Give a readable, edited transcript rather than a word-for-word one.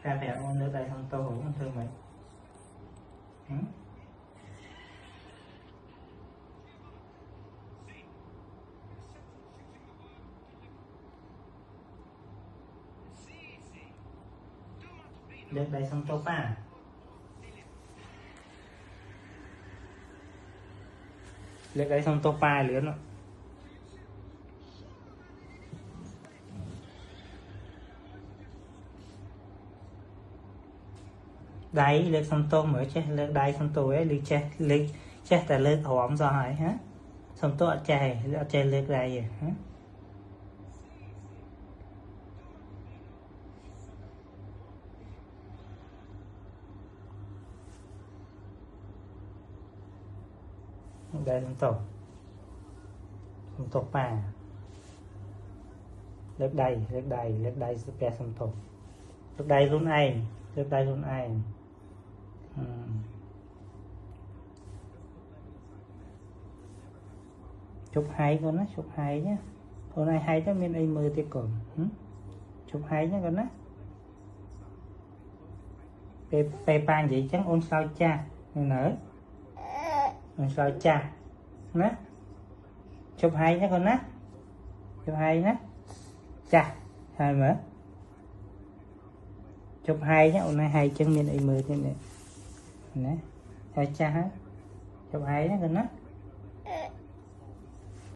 Ra phải ôn nước đây không tô hủ không thương mày. Nước đây xong tô pa. Nước đây xong tô pa lứa nó. Đáy lực xong tô mới chết lực đáy xong tô ấy lực chết là lực hỏng rồi hả xong tô ở chè lực đáy hả đây xong tô pa lực đáy super xong tô lực đáy luôn anh chụp hay con á chụp hay nhá hôm nay hay đó miền ai mơ thì còn chụp hay nhá con á pe pan vậy chắc ôn sao cha nở ôn sao cha nè chụp hay nhá con á chụp hay nhá cha hai mở chụp hay nhá hôm nay hay chân miền ai mơ thế này nè cha chụp hay nhá con á